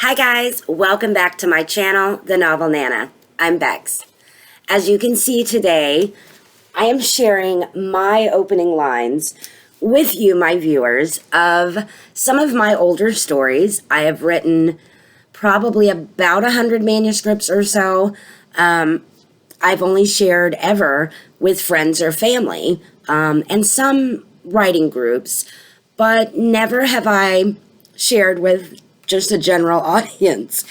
Hi guys, welcome back to my channel, The Novel Nana. I'm Bex. As you can see today, I am sharing my opening lines with you, my viewers, of some of my older stories. I have written probably about 100 manuscripts or so. I've only shared ever with friends or family, and some writing groups, but never have I shared with just a general audience.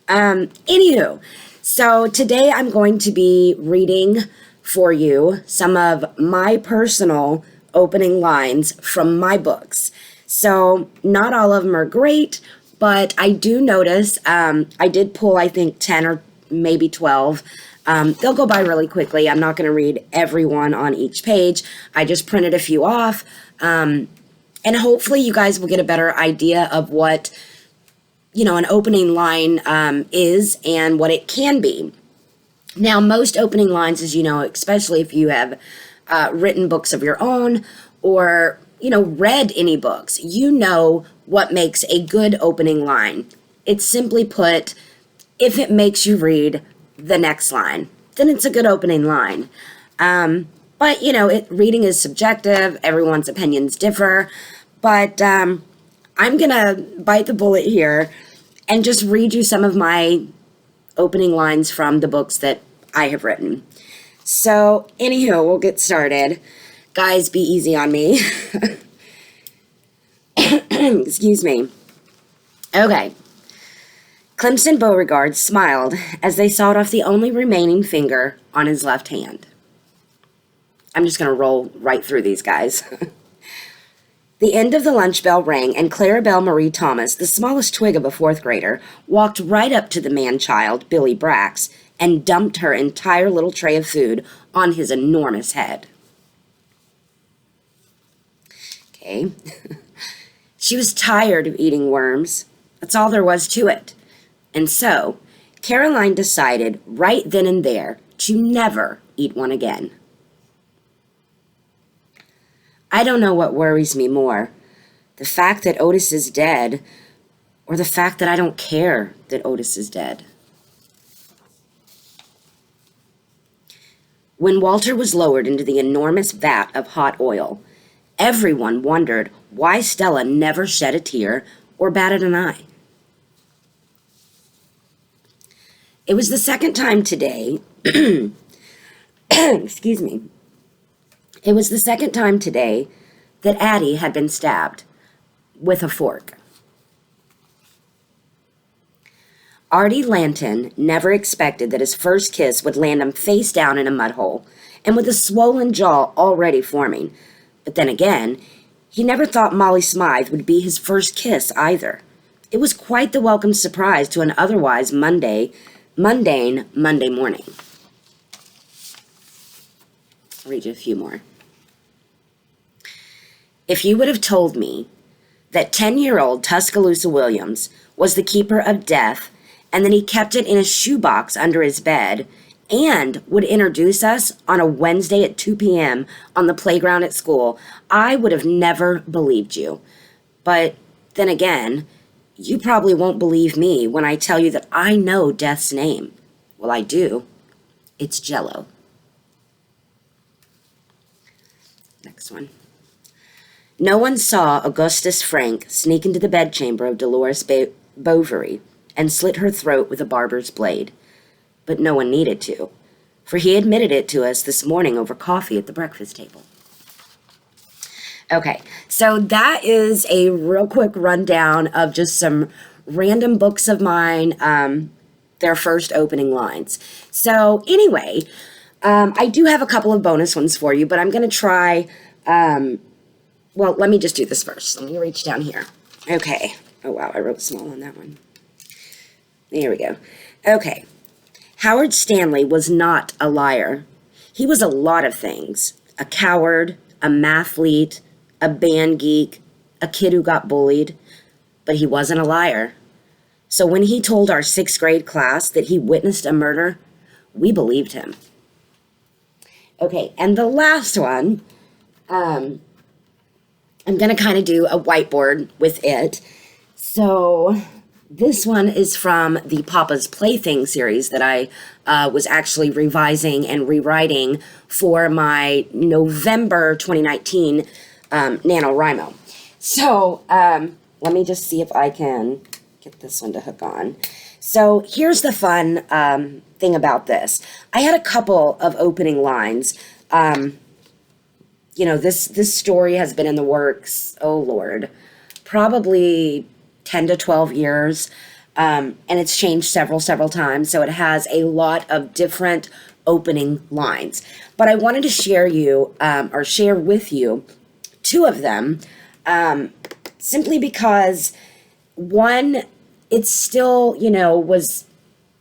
Anywho, so today I'm going to be reading for you some of my personal opening lines from my books. So not all of them are great, but I do notice, I did pull, I think, 10 or maybe 12. They'll go by really quickly. I'm not going to read every one on each page. I just printed a few off, and hopefully you guys will get a better idea of what an opening line is and what it can be. Now, most opening lines, as you know, especially if you have written books of your own or, read any books, you know what makes a good opening line. It's simply put, if it makes you read the next line, then it's a good opening line. But, reading is subjective. Everyone's opinions differ. But I'm going to bite the bullet here and just read you some of my opening lines from the books that I have written. So, anywho, we'll get started. Guys, be easy on me. Excuse me. Okay. Clemson Beauregard smiled as they sawed off the only remaining finger on his left hand. I'm just going to roll right through these guys. The end of the lunch bell rang, and Clarabelle Marie Thomas, the smallest twig of a fourth grader, walked right up to the man-child, Billy Brax, and dumped her entire little tray of food on his enormous head. Okay. She was tired of eating worms. That's all there was to it. And so, Caroline decided right then and there to never eat one again. I don't know what worries me more, the fact that Otis is dead, or the fact that I don't care that Otis is dead. When Walter was lowered into the enormous vat of hot oil, everyone wondered why Stella never shed a tear or batted an eye. It was the second time today, excuse me, it was the second time today that Addie had been stabbed with a fork. Artie Lanton never expected that his first kiss would land him face down in a mud hole and with a swollen jaw already forming. But then again, he never thought Molly Smythe would be his first kiss either. It was quite the welcome surprise to an otherwise mundane Monday morning. I'll read you a few more. If you would have told me that 10-year-old Tuscaloosa Williams was the keeper of death and that he kept it in a shoebox under his bed and would introduce us on a Wednesday at 2 p.m. on the playground at school, I would have never believed you. But then again, you probably won't believe me when I tell you that I know Death's name. Well, I do. It's Jell-O. Next one. No one saw Augustus Frank sneak into the bedchamber of Dolores Bovary and slit her throat with a barber's blade. But no one needed to, for he admitted it to us this morning over coffee at the breakfast table. Okay, so that is a real quick rundown of just some random books of mine, their first opening lines. So anyway, I do have a couple of bonus ones for you, but I'm going to try... well, let me just do this first. Let me reach down here. Okay. Oh, wow, I wrote small on that one. There we go. Okay. Howard Stanley was not a liar. He was a lot of things. A coward, a mathlete, a band geek, a kid who got bullied. But he wasn't a liar. So when he told our 6th grade class that he witnessed a murder, we believed him. Okay, and the last one... I'm going to kind of do a whiteboard with it. So This one is from the Papa's Plaything series that I was actually revising and rewriting for my November 2019 NaNoWriMo. So let me just see if I can get this one to hook on. So here's the fun thing about this. I had a couple of opening lines. This story has been in the works, oh Lord, probably 10 to 12 years, and it's changed several times, so it has a lot of different opening lines. But I wanted to share with you two of them, simply because one, it's still, was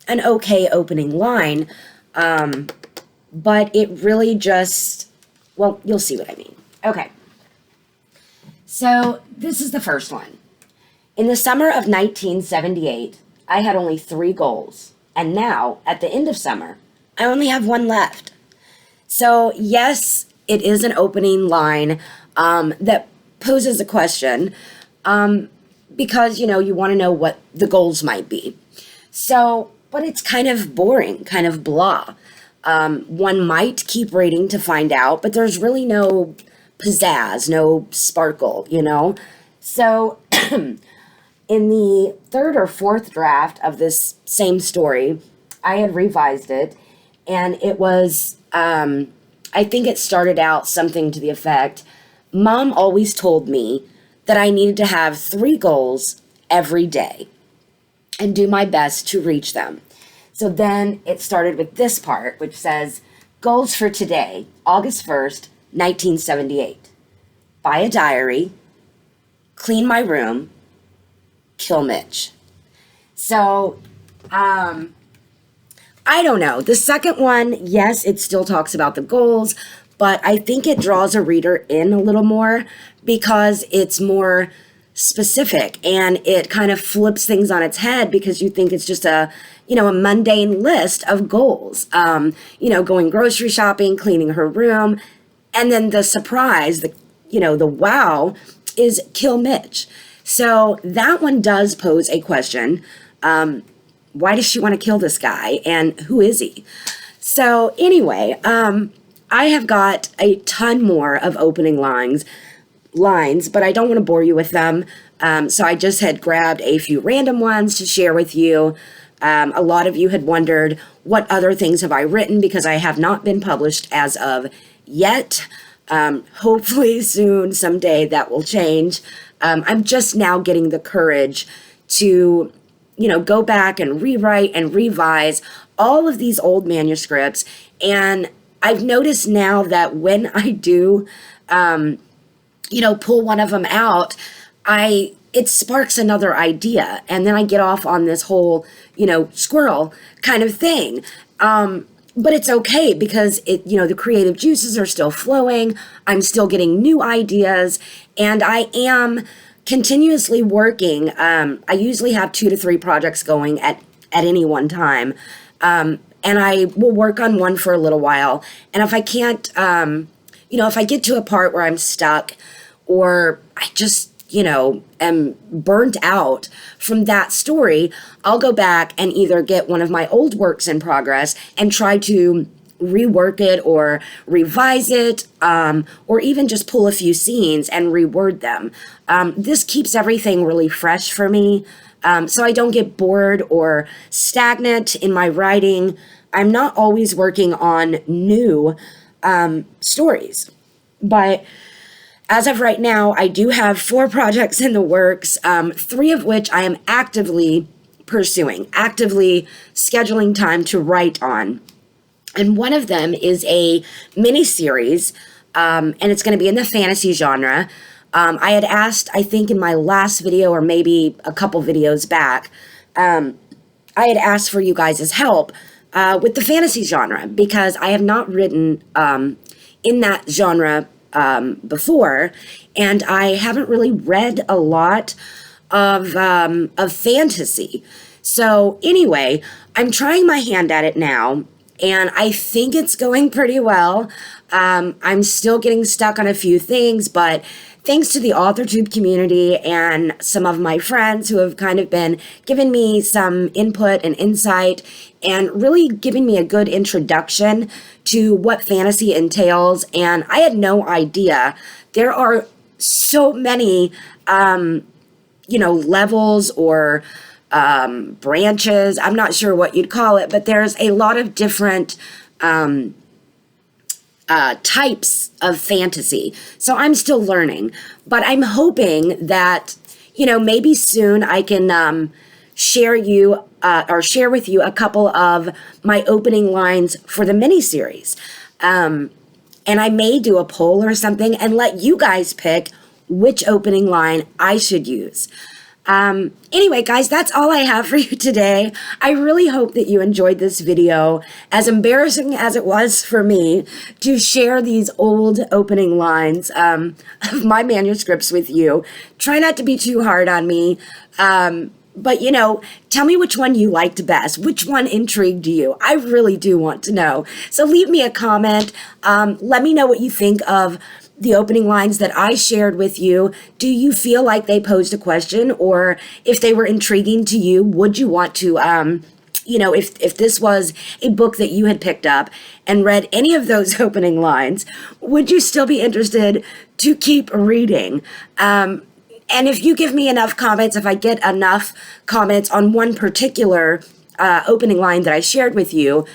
an okay opening line, but it really just, well, you'll see what I mean. Okay. So this is the first one. In the summer of 1978, I had only 3 goals, and now, at the end of summer, I only have 1 left. So, yes, it is an opening line that poses a question because, you want to know what the goals might be. So, but it's kind of boring, kind of blah. One might keep reading to find out, but there's really no pizzazz, no sparkle, So, in the 3rd or 4th draft of this same story, I had revised it, and it was, I think it started out something to the effect, Mom always told me that I needed to have 3 goals every day and do my best to reach them. So then it started with this part, which says, goals for today, August 1st, 1978. Buy a diary, clean my room, kill Mitch. So, I don't know. The second one, yes, it still talks about the goals, but I think it draws a reader in a little more because it's more specific and it kind of flips things on its head because you think it's just a mundane list of goals. Going grocery shopping, cleaning her room, and then the surprise, the wow is kill Mitch. So that one does pose a question. Why does she want to kill this guy? And who is he? So anyway, I have got a ton more of opening lines, but I don't want to bore you with them. So I just had grabbed a few random ones to share with you. A lot of you had wondered, what other things have I written? Because I have not been published as of yet. Hopefully soon, someday, that will change. I'm just now getting the courage to, go back and rewrite and revise all of these old manuscripts. And I've noticed now that when I do, pull one of them out, it sparks another idea. And then I get off on this whole, squirrel kind of thing. But it's okay because the creative juices are still flowing. I'm still getting new ideas, and I am continuously working. I usually have 2 to 3 projects going at any one time. And I will work on one for a little while. And if I can't, if I get to a part where I'm stuck or I just, am burnt out from that story, I'll go back and either get one of my old works in progress and try to rework it or revise it, or even just pull a few scenes and reword them. This keeps everything really fresh for me, so I don't get bored or stagnant in my writing. I'm not always working on new stories, but as of right now, I do have 4 projects in the works, 3 of which I am actively pursuing, actively scheduling time to write on. And one of them is a mini-series, and it's going to be in the fantasy genre. I had asked, I think in my last video or maybe a couple videos back, I had asked for you guys' help with the fantasy genre because I have not written in that genre before, and I haven't really read a lot of fantasy. So anyway, I'm trying my hand at it now, and I think it's going pretty well. I'm still getting stuck on a few things, but thanks to the Authortube community and some of my friends who have kind of been giving me some input and insight and really giving me a good introduction to what fantasy entails. And I had no idea there are so many, levels or branches. I'm not sure what you'd call it, but there's a lot of different types of fantasy. So I'm still learning, but I'm hoping that, maybe soon I can share with you a couple of my opening lines for the miniseries. And I may do a poll or something and let you guys pick which opening line I should use. Anyway, guys, that's all I have for you today. I really hope that you enjoyed this video, as embarrassing as it was for me to share these old opening lines of my manuscripts with you. Try not to be too hard on me. But, tell me which one you liked best. Which one intrigued you? I really do want to know. So leave me a comment. Let me know what you think of the opening lines that I shared with you. Do you feel like they posed a question, or if they were intriguing to you, would you want to, if this was a book that you had picked up and read any of those opening lines, would you still be interested to keep reading? And if you give me enough comments, if I get enough comments on one particular opening line that I shared with you,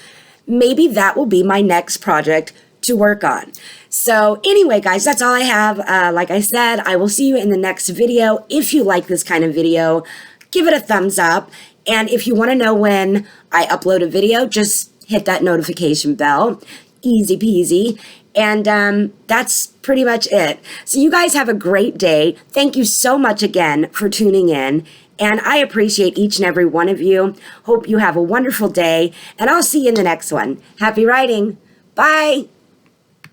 maybe that will be my next project to work on. So anyway, guys, that's all I have. Like I said, I will see you in the next video. If you like this kind of video, give it a thumbs up. And if you want to know when I upload a video, just hit that notification bell. Easy peasy. And that's pretty much it. So you guys have a great day. Thank you so much again for tuning in. And I appreciate each and every one of you. Hope you have a wonderful day. And I'll see you in the next one. Happy writing. Bye.